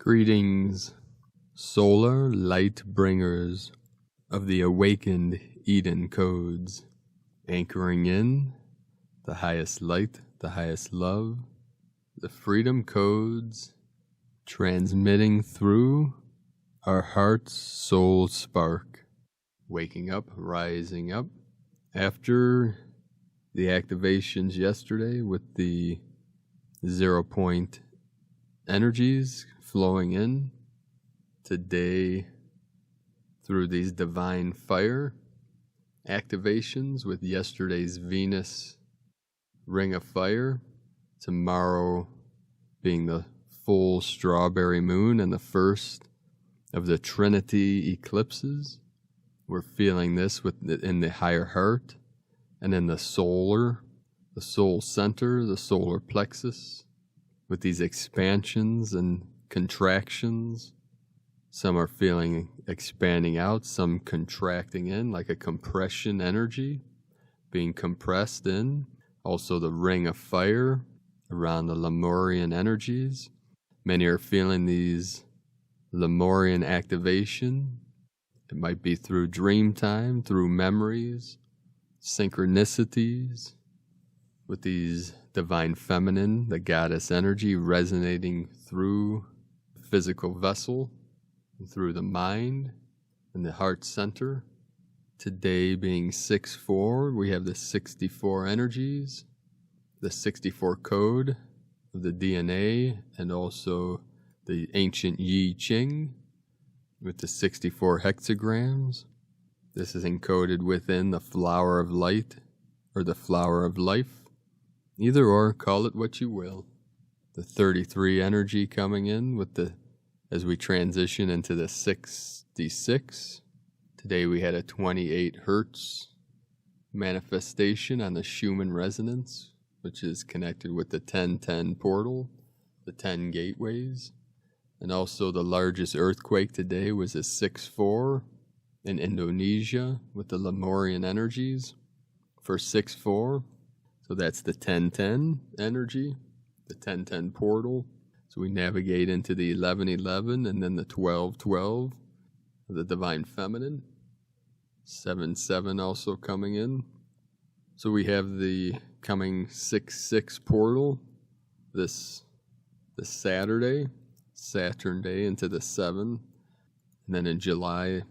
Greetings, solar light bringers of the awakened Eden codes, anchoring in the highest light, the highest love, the freedom codes, transmitting through our heart's soul spark, waking up, rising up. After the activations yesterday with the 0 point energies flowing in, today through these divine fire activations with yesterday's Venus ring of fire, tomorrow being the full strawberry moon and the first of the Trinity eclipses. We're feeling this in the higher heart and in the soul center, the solar plexus, with these expansions and contractions. Some are feeling expanding out, some contracting in, like a compression energy being compressed in. Also the ring of fire around the Lemurian energies. Many are feeling these Lemurian activation. It might be through dream time, through memories, synchronicities, with these divine feminine, the goddess energy resonating through the physical vessel, and through the mind and the heart center. Today being 6-4, we have the 64 energies, the 64 code of the DNA, and also the ancient Yi Ching with the 64 hexagrams. This is encoded within the flower of light or the flower of life. Either or, call it what you will. The 33 energy coming in as we transition into the 66. Today we had a 28 hertz manifestation on the Schumann resonance, which is connected with the 1010 portal, the 10 gateways. And also the largest earthquake today was a 6.4 in Indonesia with the Lemurian energies for 6.4. So that's the 1010 energy, the 1010 portal. So we navigate into the 1111 and then the 1212 of the divine feminine. 7.7 also coming in. So we have the coming 6.6 portal this Saturday, Saturn day into the 7. And then in July,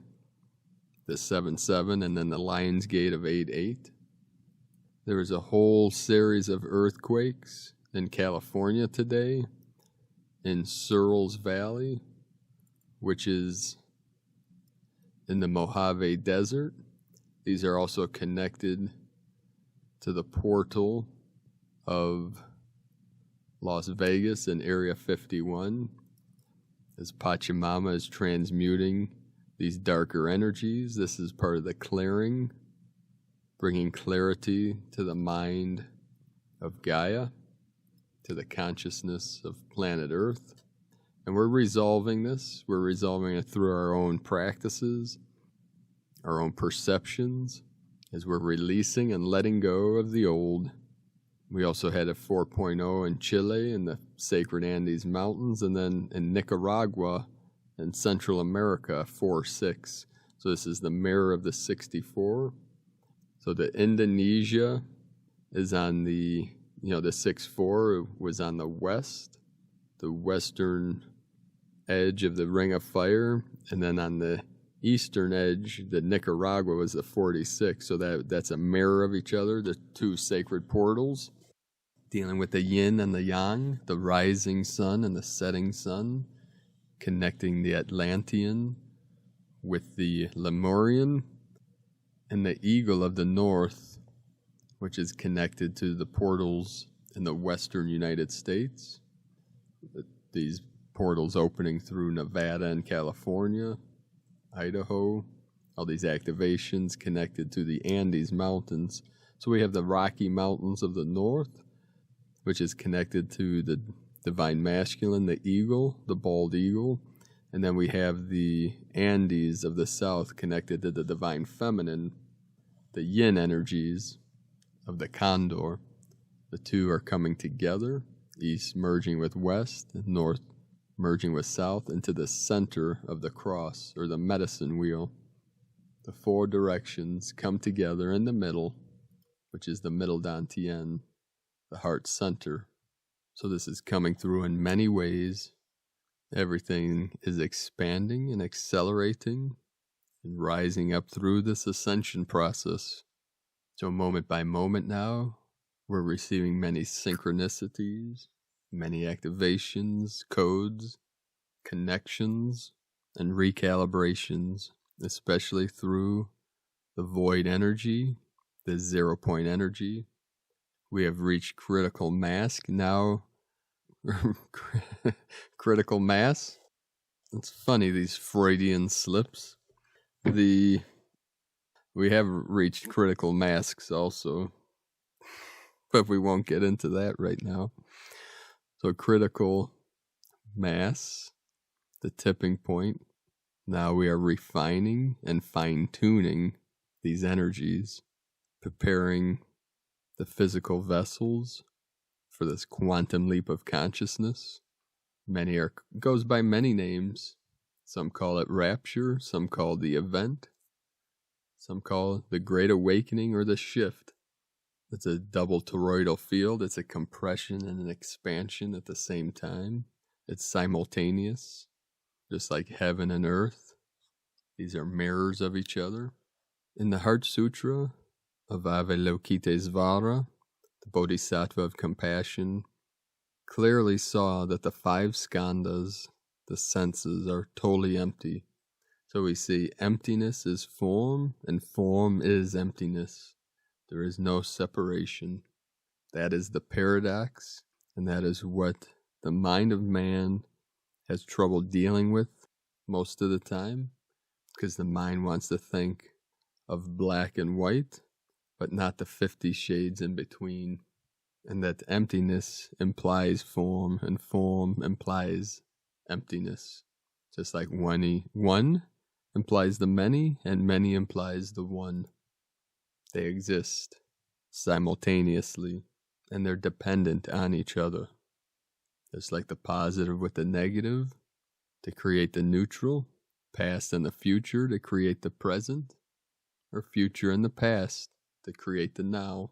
the 7.7, and then the Lion's Gate of 8.8. There was a whole series of earthquakes in California today, in Searles Valley, which is in the Mojave Desert. These are also connected to the portal of Las Vegas in Area 51, as Pachamama is transmuting these darker energies. This is part of the clearing, bringing clarity to the mind of Gaia, to the consciousness of planet Earth. And we're resolving this. We're resolving it through our own practices, our own perceptions, as we're releasing and letting go of the old. We also had a 4.0 in Chile in the Sacred Andes Mountains, and then in Nicaragua in Central America, 4.6. So this is the mirror of the 64. So the Indonesia is on the 6.4 was on the western edge of the Ring of Fire, and then on the eastern edge, the Nicaragua was the 46. So that's a mirror of each other, the two sacred portals, dealing with the yin and the yang, the rising sun and the setting sun, connecting the Atlantean with the Lemurian, and the eagle of the north, which is connected to the portals in the western United States. These portals opening through Nevada and California, Idaho, all these activations connected to the Andes Mountains. So we have the Rocky Mountains of the north, which is connected to the divine masculine, the eagle, the bald eagle. And then we have the Andes of the south connected to the divine feminine, the yin energies of the condor. The two are coming together, east merging with west, and north merging with south into the center of the cross or the medicine wheel. The four directions come together in the middle, which is the middle dantian, the heart center. So this is coming through in many ways. Everything is expanding and accelerating and rising up through this ascension process. So moment by moment now, we're receiving many synchronicities, many activations, codes, connections, and recalibrations, especially through the void energy, the 0 point energy. We have reached critical mass now. Critical mass? It's funny, these Freudian slips. We have reached critical mass also, but we won't get into that right now. So critical mass, the tipping point. Now we are refining and fine-tuning these energies, preparing the physical vessels for this quantum leap of consciousness. Goes by many names. Some call it rapture, some call it the event, some call it the great awakening or the shift. It's a double toroidal field. It's a compression and an expansion at the same time. It's simultaneous, just like heaven and earth. These are mirrors of each other. In the Heart Sutra of Avalokitesvara, the Bodhisattva of compassion, clearly saw that the 5 skandhas, the senses, are totally empty. So we see emptiness is form, and form is emptiness. There is no separation. That is the paradox, and that is what the mind of man has trouble dealing with most of the time, because the mind wants to think of black and white, but not the 50 shades in between. And that emptiness implies form, and form implies emptiness. Just like one implies the many, and many implies the one. They exist simultaneously, and they're dependent on each other. Just like the positive with the negative to create the neutral, past and the future to create the present, or future and the past to create the now.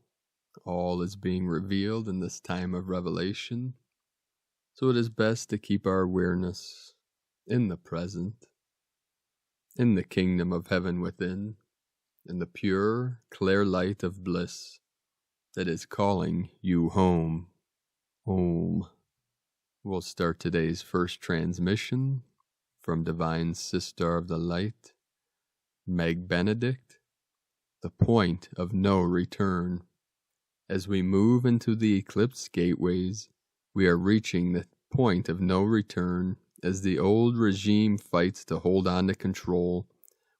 All is being revealed in this time of revelation. So it is best to keep our awareness in the present, in the kingdom of heaven within, in the pure, clear light of bliss that is calling you home. Home. We'll start today's first transmission from Divine Sister of the Light, Meg Benedict, the point of no return. As we move into the eclipse gateways, we are reaching the point of no return as the old regime fights to hold on to control.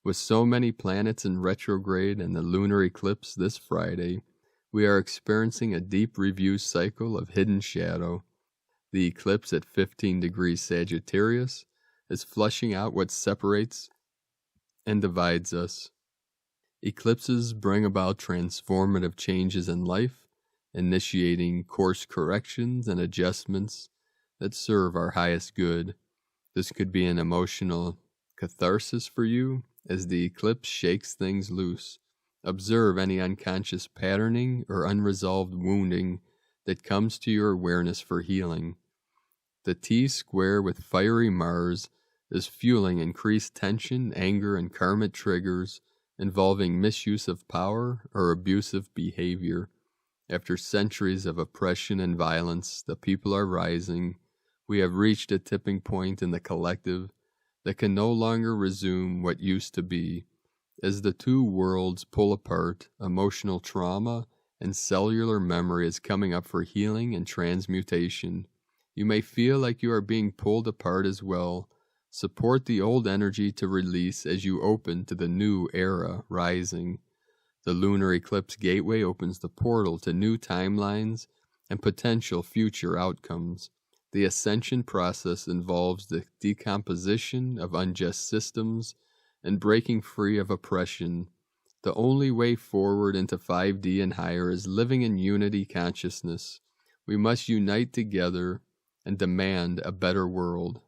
With so many planets in retrograde and the lunar eclipse this Friday, we are experiencing a deep review cycle of hidden shadow. The eclipse at 15 degrees Sagittarius is flushing out what separates and divides us. Eclipses bring about transformative changes in life, initiating course corrections and adjustments that serve our highest good. This could be an emotional catharsis for you as the eclipse shakes things loose. Observe any unconscious patterning or unresolved wounding that comes to your awareness for healing. The T-square with fiery Mars is fueling increased tension, anger, and karmic triggers involving misuse of power or abusive behavior. After centuries of oppression and violence, the people are rising. We have reached a tipping point in the collective that can no longer resume what used to be. As the two worlds pull apart, emotional trauma and cellular memory is coming up for healing and transmutation. You may feel like you are being pulled apart as well. Support the old energy to release as you open to the new era rising. The lunar eclipse gateway opens the portal to new timelines and potential future outcomes. The ascension process involves the decomposition of unjust systems and breaking free of oppression. The only way forward into 5D and higher is living in unity consciousness. We must unite together and demand a better world.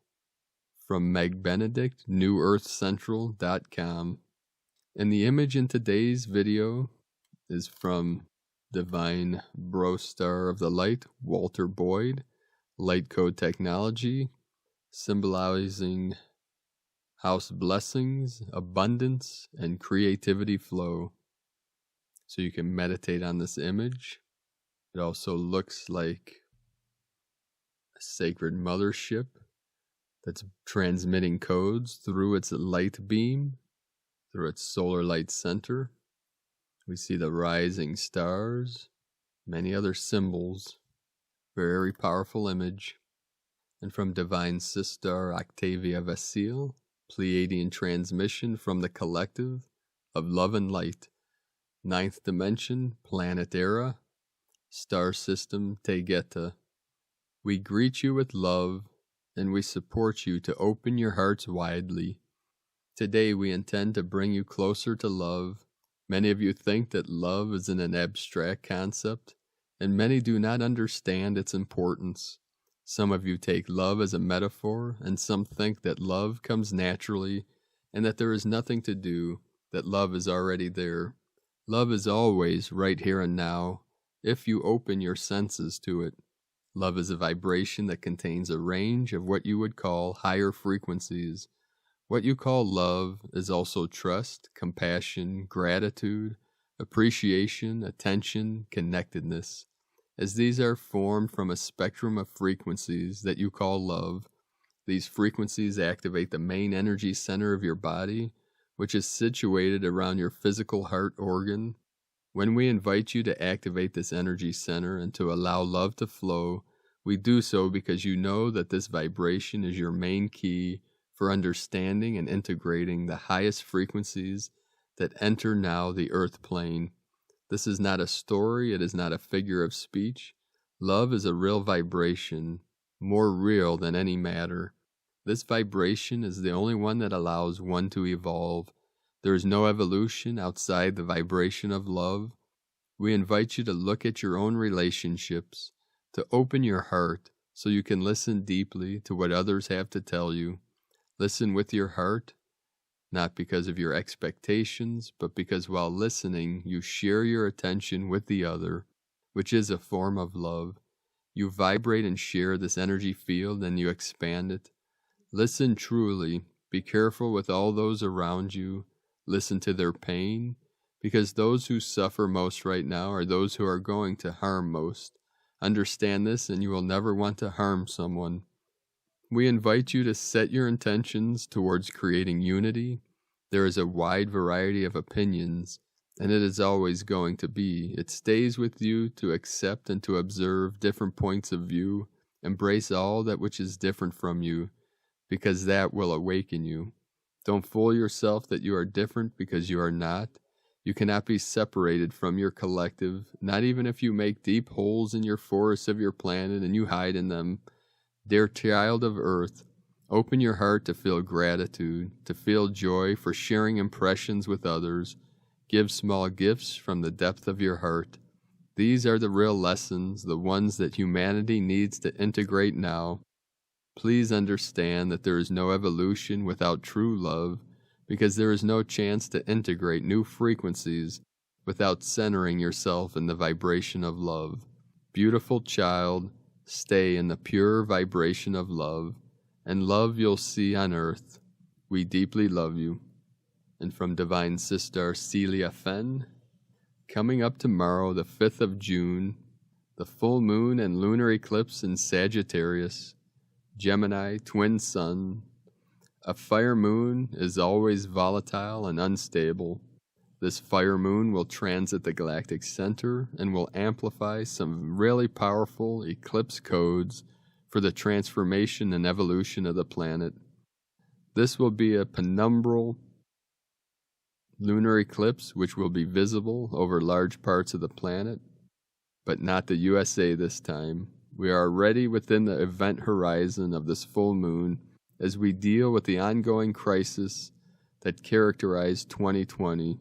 from Meg Benedict, newearthcentral.com. And the image in today's video is from Divine Bro Star of the Light, Walter Boyd, Light Code Technology, symbolizing house blessings, abundance, and creativity flow. So you can meditate on this image. It also looks like a sacred mothership that's transmitting codes through its light beam, through its solar light center. We see the rising stars, many other symbols. Very powerful image. And from Divine Sister Octavia Vasile, Pleiadian transmission from the collective of love and light, ninth dimension, planet era, star system Tegeta. We greet you with love, and we support you to open your hearts widely. Today we intend to bring you closer to love. Many of you think that love is an abstract concept, and many do not understand its importance. Some of you take love as a metaphor, and some think that love comes naturally, and that there is nothing to do, that love is already there. Love is always right here and now, if you open your senses to it. Love is a vibration that contains a range of what you would call higher frequencies. What you call love is also trust, compassion, gratitude, appreciation, attention, connectedness. As these are formed from a spectrum of frequencies that you call love, these frequencies activate the main energy center of your body, which is situated around your physical heart organ. When we invite you to activate this energy center and to allow love to flow, we do so because you know that this vibration is your main key for understanding and integrating the highest frequencies that enter now the earth plane. This is not a story, it is not a figure of speech. Love is a real vibration, more real than any matter. This vibration is the only one that allows one to evolve. There is no evolution outside the vibration of love. We invite you to look at your own relationships, to open your heart so you can listen deeply to what others have to tell you. Listen with your heart, not because of your expectations, but because while listening, you share your attention with the other, which is a form of love. You vibrate and share this energy field, and you expand it. Listen truly. Be careful with all those around you. Listen to their pain, because those who suffer most right now are those who are going to harm most. Understand this, and you will never want to harm someone. We invite you to set your intentions towards creating unity. There is a wide variety of opinions, and it is always going to be. It stays with you to accept and to observe different points of view. Embrace all that which is different from you, because that will awaken you. Don't fool yourself that you are different, because you are not. You cannot be separated from your collective, not even if you make deep holes in your forests of your planet and you hide in them. Dear child of Earth, open your heart to feel gratitude, to feel joy for sharing impressions with others. Give small gifts from the depth of your heart. These are the real lessons, the ones that humanity needs to integrate now. Please understand that there is no evolution without true love, because there is no chance to integrate new frequencies without centering yourself in the vibration of love. Beautiful child, stay in the pure vibration of love, and love you'll see on earth. We deeply love you. And from Divine Sister Celia Fenn, coming up tomorrow, the 5th of June, the full moon and lunar eclipse in Sagittarius, Gemini, twin sun. A fire moon is always volatile and unstable. This fire moon will transit the galactic center and will amplify some really powerful eclipse codes for the transformation and evolution of the planet. This will be a penumbral lunar eclipse which will be visible over large parts of the planet, but not the USA this time. We are already within the event horizon of this full moon as we deal with the ongoing crisis that characterized 2020.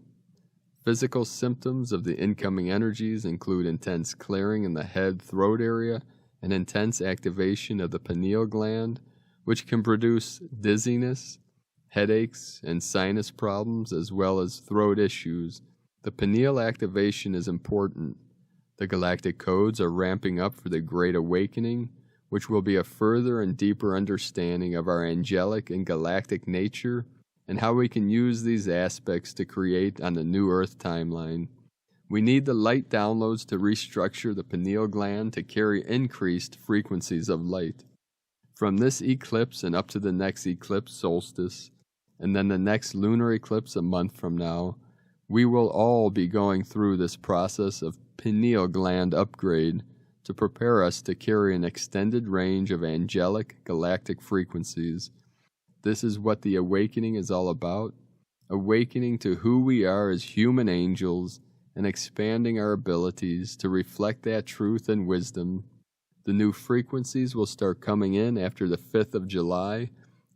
Physical symptoms of the incoming energies include intense clearing in the head-throat area and intense activation of the pineal gland, which can produce dizziness, headaches, and sinus problems, as well as throat issues. The pineal activation is important. The galactic codes are ramping up for the Great Awakening, which will be a further and deeper understanding of our angelic and galactic nature and how we can use these aspects to create on the new Earth timeline. We need the light downloads to restructure the pineal gland to carry increased frequencies of light. From this eclipse and up to the next eclipse solstice, and then the next lunar eclipse a month from now, we will all be going through this process of pineal gland upgrade to prepare us to carry an extended range of angelic galactic frequencies. This is what the awakening is all about, awakening to who we are as human angels and expanding our abilities to reflect that truth and wisdom. The new frequencies will start coming in after the 5th of July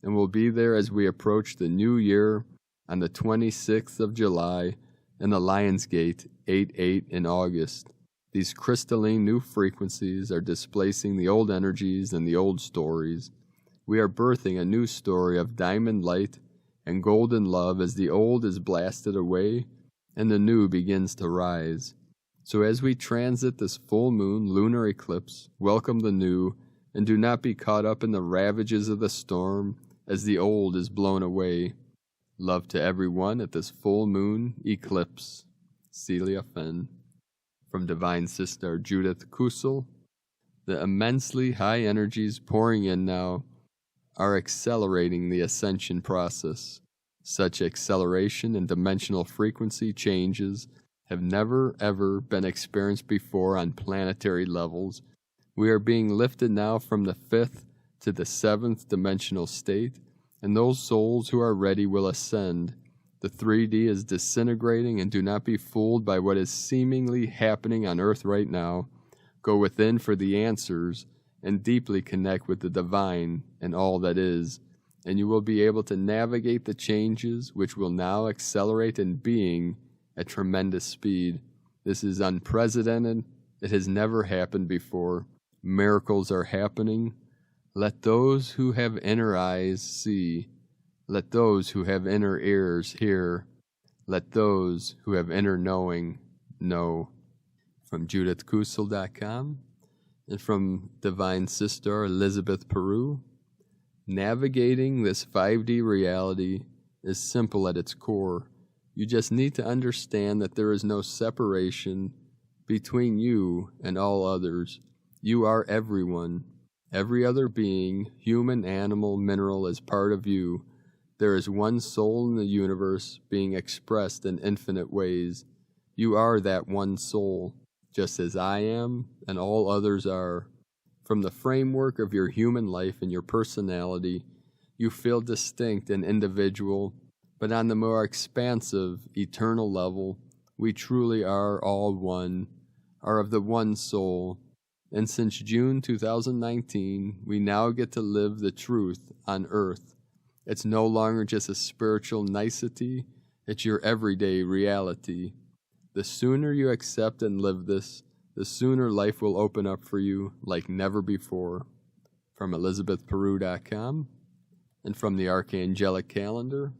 and will be there as we approach the new year on the 26th of July and the Lionsgate 8/8 in August. These crystalline new frequencies are displacing the old energies and the old stories. We are birthing a new story of diamond light and golden love as the old is blasted away and the new begins to rise. So as we transit this full moon lunar eclipse, welcome the new and do not be caught up in the ravages of the storm as the old is blown away. Love to everyone at this full moon eclipse. Celia Fenn. From Divine Sister Judith Kusel, the immensely high energies pouring in now are accelerating the ascension process. Such acceleration and dimensional frequency changes have never ever been experienced before on planetary levels. We are being lifted now from the 5th to the 7th dimensional state, and those souls who are ready will ascend. The 3D is disintegrating, and do not be fooled by what is seemingly happening on Earth right now. Go within for the answers and deeply connect with the divine and all that is, and you will be able to navigate the changes which will now accelerate in being at tremendous speed. This is unprecedented. It has never happened before. Miracles are happening. Let those who have inner eyes see. Let those who have inner ears hear. Let those who have inner knowing know. From JudithKusel.com and from Divine Sister Elizabeth Peru, navigating this 5D reality is simple at its core. You just need to understand that there is no separation between you and all others. You are everyone. Every other being, human, animal, mineral, is part of you. There is one soul in the universe being expressed in infinite ways. You are that one soul, just as I am and all others are. From the framework of your human life and your personality, you feel distinct and individual, but on the more expansive, eternal level, we truly are all one, are of the one soul. And since June 2019, we now get to live the truth on Earth. It's no longer just a spiritual nicety, it's your everyday reality. The sooner you accept and live this, the sooner life will open up for you like never before. From ElizabethPeru.com and from the Archangelic Calendar,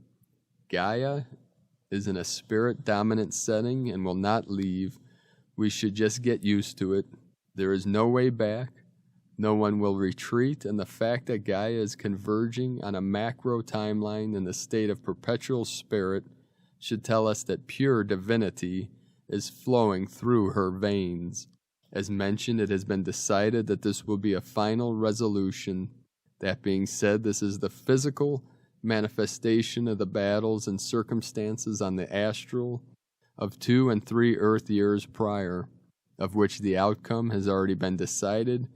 Gaia is in a spirit-dominant setting and will not leave. We should just get used to it. There is no way back. No one will retreat, and the fact that Gaia is converging on a macro timeline in the state of perpetual spirit should tell us that pure divinity is flowing through her veins. As mentioned, it has been decided that this will be a final resolution. That being said, this is the physical manifestation of the battles and circumstances on the astral of 2 and 3 Earth years prior, of which the outcome has already been decided,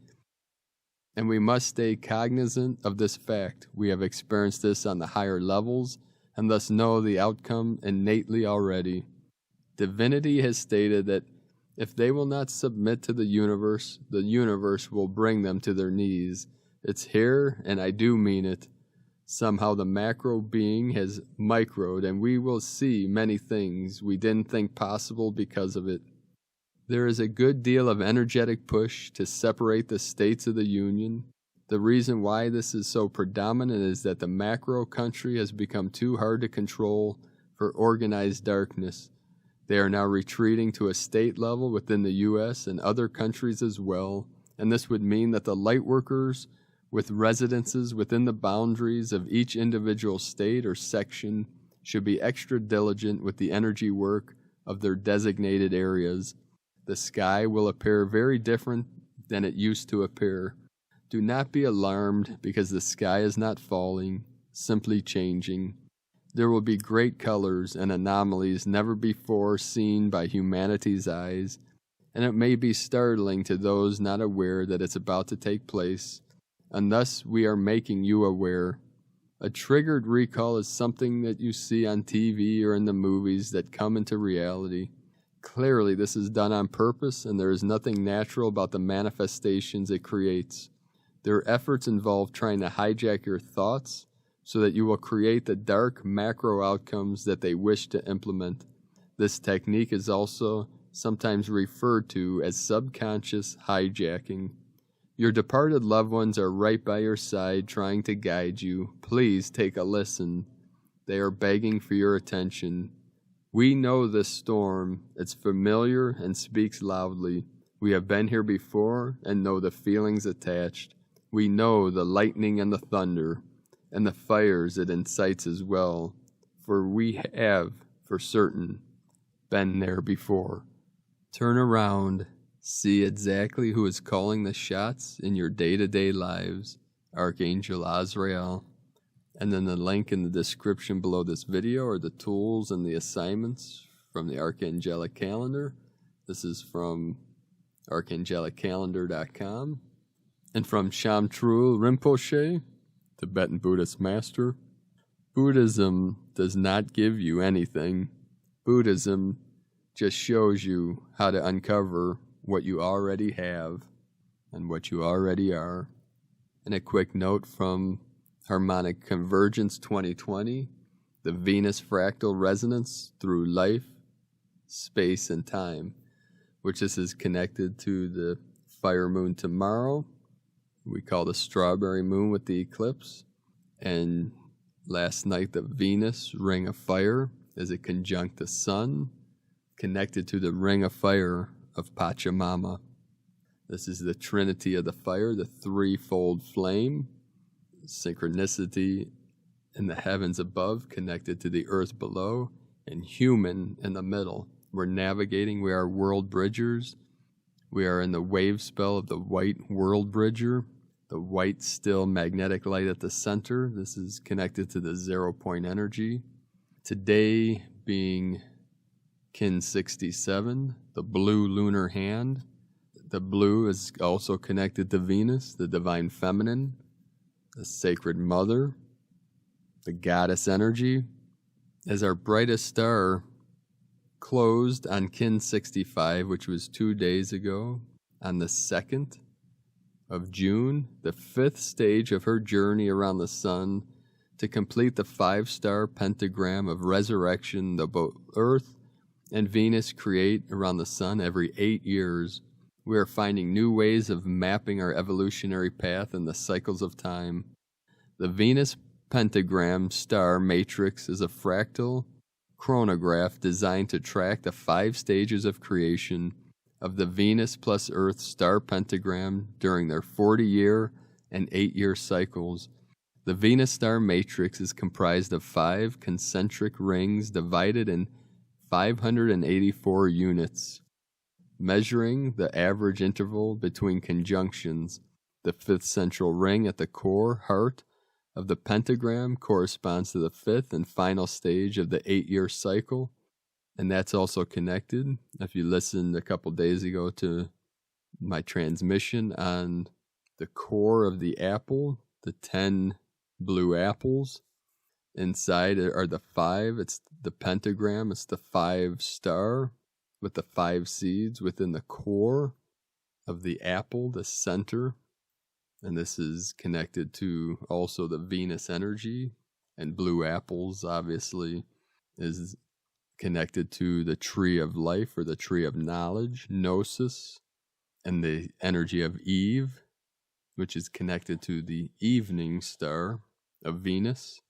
and we must stay cognizant of this fact. We have experienced this on the higher levels, and thus know the outcome innately already. Divinity has stated that if they will not submit to the universe will bring them to their knees. It's here, and I do mean it. Somehow the macro being has microed, and we will see many things we didn't think possible because of it. There is a good deal of energetic push to separate the states of the union, The reason why this is so predominant is that the macro country has become too hard to control for organized darkness. They are now retreating to a state level within the U.S. and other countries as well, and this would mean that the light workers with residences within the boundaries of each individual state or section should be extra diligent with the energy work of their designated areas. The sky will appear very different than it used to appear. Do not be alarmed because the sky is not falling, simply changing. There will be great colors and anomalies never before seen by humanity's eyes, and it may be startling to those not aware that it's about to take place, and thus we are making you aware. A triggered recall is something that you see on TV or in the movies that come into reality. Clearly, this is done on purpose, and there is nothing natural about the manifestations it creates. Their efforts involve trying to hijack your thoughts so that you will create the dark macro outcomes that they wish to implement. This technique is also sometimes referred to as subconscious hijacking. Your departed loved ones are right by your side trying to guide you. Please take a listen. They are begging for your attention. We know this storm. It's familiar and speaks loudly. We have been here before and know the feelings attached. We know the lightning and the thunder, and the fires it incites as well, for we have, for certain, been there before. Turn around, see exactly who is calling the shots in your day-to-day lives, Archangel Azrael. And then the link in the description below this video are the tools and the assignments from the Archangelic Calendar. This is from archangeliccalendar.com. And from Shamtrul Rinpoche, Tibetan Buddhist master, Buddhism does not give you anything. Buddhism just shows you how to uncover what you already have and what you already are. And a quick note from Harmonic Convergence 2020, the Venus fractal resonance through life, space, and time, which this is connected to the fire moon tomorrow. We call the strawberry moon with the eclipse. And last night, the Venus ring of fire is a conjunct the sun, connected to the ring of fire of Pachamama. This is the trinity of the fire, the threefold flame, synchronicity in the heavens above, connected to the earth below, and human in the middle. We're navigating, we are world bridgers. We are in the wave spell of the white world bridger, the white still magnetic light at the center. This is connected to the 0 point energy. Today being Kin 67, the blue lunar hand. The blue is also connected to Venus, the divine feminine, the sacred mother, the goddess energy. As our brightest star closed on Kin 65, which was 2 days ago, on the 2nd of June, the 5th stage of her journey around the sun to complete the 5-star pentagram of resurrection that both Earth and Venus create around the sun every 8 years. We are finding new ways of mapping our evolutionary path in the cycles of time. The Venus pentagram star matrix is a fractal chronograph designed to track the 5 stages of creation of the Venus plus Earth star pentagram during their 40-year and 8-year cycles. The Venus star matrix is comprised of 5 concentric rings divided in 584 units, measuring the average interval between conjunctions. The 5th central ring at the core heart of the pentagram corresponds to the 5th and final stage of the 8-year cycle, and that's also connected. If you listened a couple days ago to my transmission on the core of the apple, the 10 blue apples, inside are the 5. It's the pentagram. It's the 5-star with the 5 seeds within the core of the apple, the center. And this is connected to also the Venus energy. And blue apples, obviously, is connected to the tree of life or the tree of knowledge, gnosis, and the energy of Eve. which is connected to the evening star of Venus.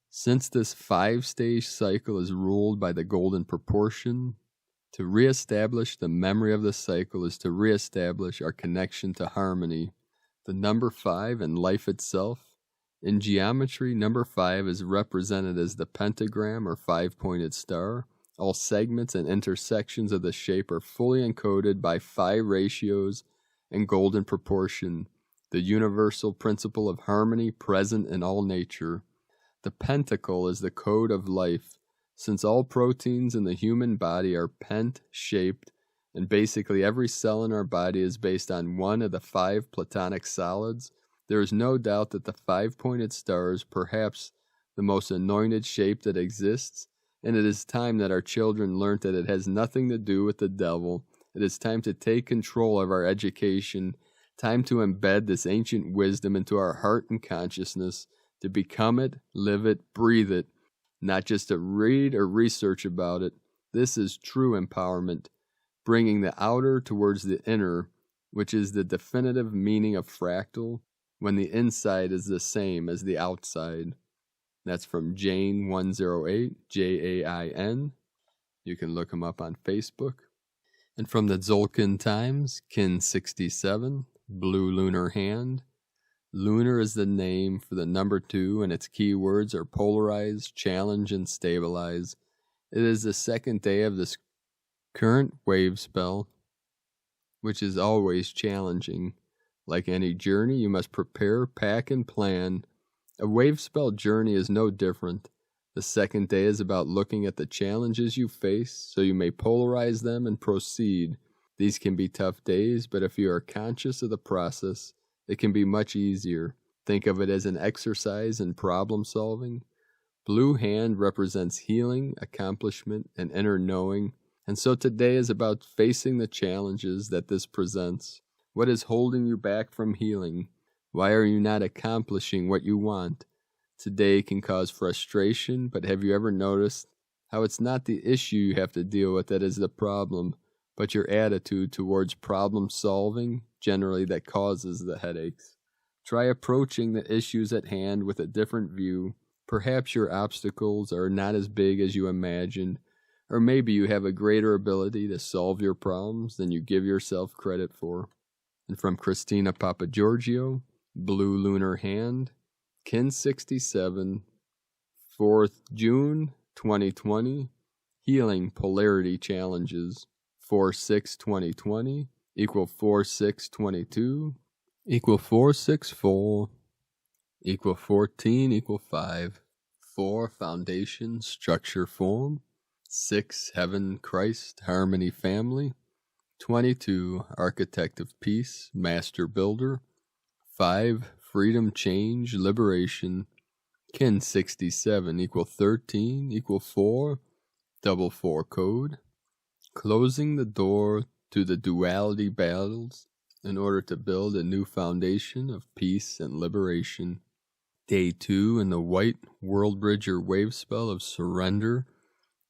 Since this 5-stage cycle is ruled by the golden proportion, to reestablish the memory of the cycle is to reestablish our connection to harmony. The number 5 and life itself. In geometry, number 5 is represented as the pentagram or 5-pointed star. All segments and intersections of the shape are fully encoded by 5 ratios and golden proportion, the universal principle of harmony present in all nature. The pentacle is the code of life, since all proteins in the human body are pent-shaped, and basically every cell in our body is based on one of the 5 platonic solids. There is no doubt that the 5-pointed star is perhaps the most anointed shape that exists, and it is time that our children learn that it has nothing to do with the devil. It is time to take control of our education, time to embed this ancient wisdom into our heart and consciousness, to become it, live it, breathe it, not just to read or research about it. This is true empowerment, bringing the outer towards the inner, which is the definitive meaning of fractal, when the inside is the same as the outside. That's from Jane 108, Jain. You can look him up on Facebook. And from the Tzolk'in Times, Kin 67, Blue Lunar Hand. Lunar is the name for the number 2, and its keywords are polarize, challenge, and stabilize. It is the second day of this current wave spell, which is always challenging. Like any journey, you must prepare, pack, and plan. A wave spell journey is no different. The second day is about looking at the challenges you face so you may polarize them and proceed. These can be tough days, but if you are conscious of the process, it can be much easier. Think of it as an exercise in problem solving. Blue hand represents healing, accomplishment, and inner knowing, and so today is about facing the challenges that this presents. What is holding you back from healing? Why are you not accomplishing what you want? Today can cause frustration, but have you ever noticed how it's not the issue you have to deal with that is the problem, but your attitude towards problem solving generally that causes the headaches? Try approaching the issues at hand with a different view. Perhaps your obstacles are not as big as you imagined, or maybe you have a greater ability to solve your problems than you give yourself credit for. And from Christina Papagiorgio, Blue Lunar Hand, Kin 67, 4th June 2020, Healing Polarity Challenges, 4/6/2020, equal 4/6/22, equal 4/6/4, equal 14, equal 5, 4 Foundation, Structure, Form, 6 Heaven, Christ, Harmony, Family, 22 Architect of Peace, Master Builder, 5 Freedom, Change, Liberation, Kin 67, equal 13, equal 4, double 4 Code, closing the door to the duality battles in order to build a new foundation of peace and liberation. Day 2 in the White World Bridger wave spell of surrender,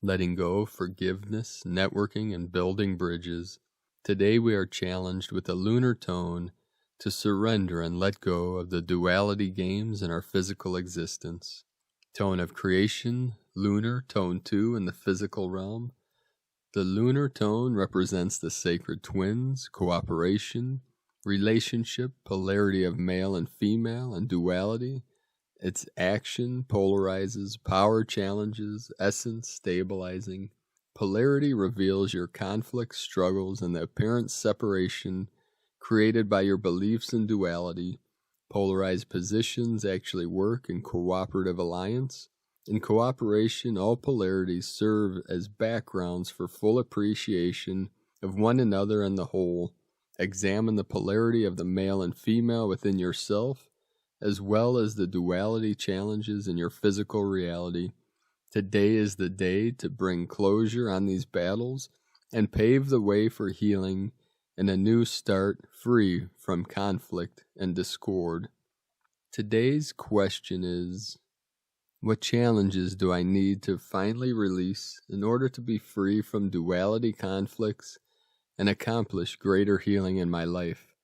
letting go, forgiveness, networking, and building bridges. Today we are challenged with a lunar tone to surrender and let go of the duality games in our physical existence. Tone of creation, lunar, tone 2 in the physical realm. The lunar tone represents the sacred twins, cooperation, relationship, polarity of male and female, and duality. Its action polarizes, power challenges, essence stabilizing. Polarity reveals your conflicts, struggles, and the apparent separation created by your beliefs in duality. Polarized positions actually work in cooperative alliance. In cooperation, all polarities serve as backgrounds for full appreciation of one another and the whole. Examine the polarity of the male and female within yourself, as well as the duality challenges in your physical reality. Today is the day to bring closure on these battles and pave the way for healing and a new start free from conflict and discord. Today's question is, what challenges do I need to finally release in order to be free from duality conflicts and accomplish greater healing in my life?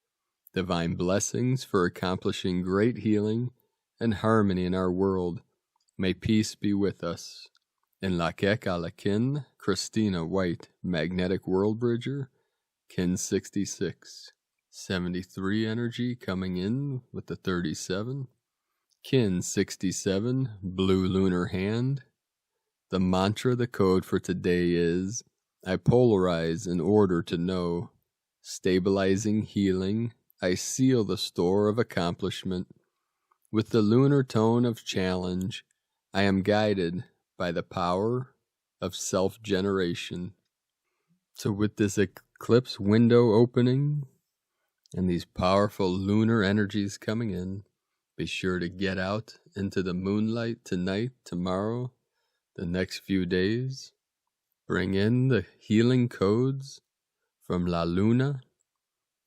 divine blessings for accomplishing great healing and harmony in our world. May peace be with us. In Lakek Alakin, Christina White, Magnetic World Bridger, Kin 66. 73 energy coming in with the 37. Kin 67, Blue Lunar Hand. The mantra, the code for today is, I polarize in order to know. Stabilizing, healing, I seal the store of accomplishment. With the lunar tone of challenge, I am guided by the power of self-generation. So with this eclipse window opening and these powerful lunar energies coming in, be sure to get out into the moonlight tonight, tomorrow, the next few days. Bring in the healing codes from La Luna,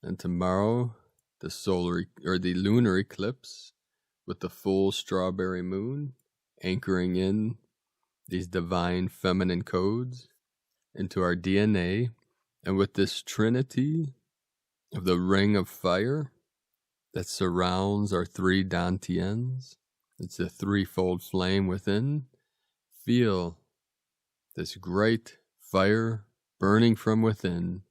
and tomorrow the lunar eclipse with the full strawberry moon, anchoring in these divine feminine codes into our DNA, and with this trinity of the ring of fire that surrounds our three dantians. It's a threefold flame within. Feel this great fire burning from within,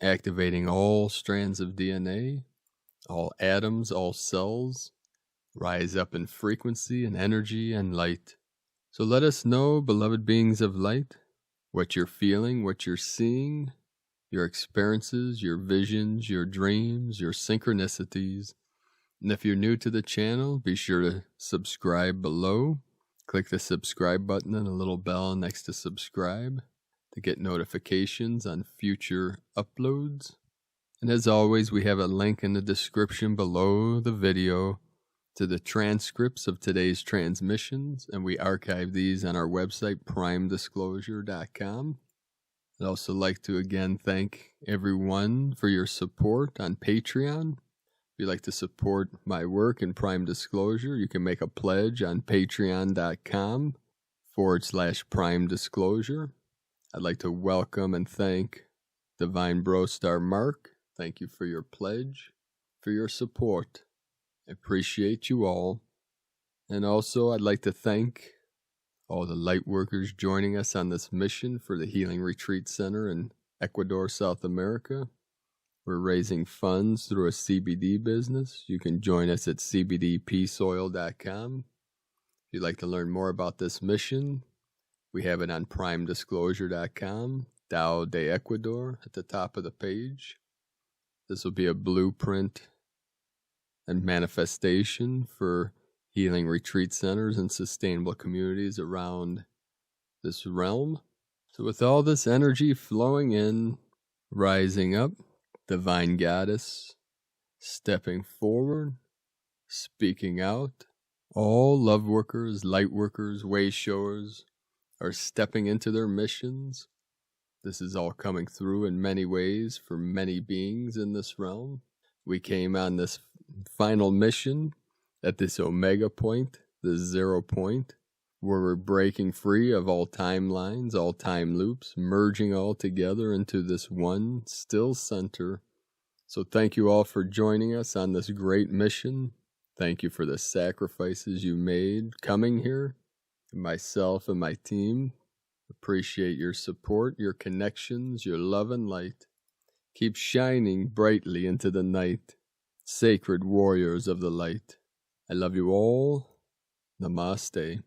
activating all strands of DNA, all atoms, all cells, rise up in frequency and energy and light. So let us know, beloved beings of light, what you're feeling, what you're seeing, your experiences, your visions, your dreams, your synchronicities. And if you're new to the channel, be sure to subscribe below. Click the subscribe button and a little bell next to subscribe to get notifications on future uploads. And as always, we have a link in the description below the video to the transcripts of today's transmissions, and we archive these on our website, primedisclosure.com. I'd also like to again thank everyone for your support on Patreon. If you'd like to support my work in Prime Disclosure, you can make a pledge on patreon.com/Prime Disclosure. I'd like to welcome and thank Divine Bro Star Mark. Thank you for your pledge, for your support. I appreciate you all. And also, I'd like to thank all the light workers joining us on this mission for the Healing Retreat Center in Ecuador, South America. We're raising funds through a CBD business. You can join us at cbdpeaceoil.com. If you'd like to learn more about this mission, we have it on primedisclosure.com, Tao de Ecuador at the top of the page. This will be a blueprint and manifestation for healing retreat centers and sustainable communities around this realm. So with all this energy flowing in, rising up, Divine Goddess stepping forward, speaking out, all love workers, light workers, way showers are stepping into their missions. This is all coming through in many ways for many beings in this realm. We came on this final mission at this omega point, this 0 point, where we're breaking free of all timelines, all time loops, merging all together into this one still center. So thank you all for joining us on this great mission. Thank you for the sacrifices you made coming here. Myself and my team appreciate your support, your connections, your love and light. Keep shining brightly into the night, sacred warriors of the light. I love you all. Namaste.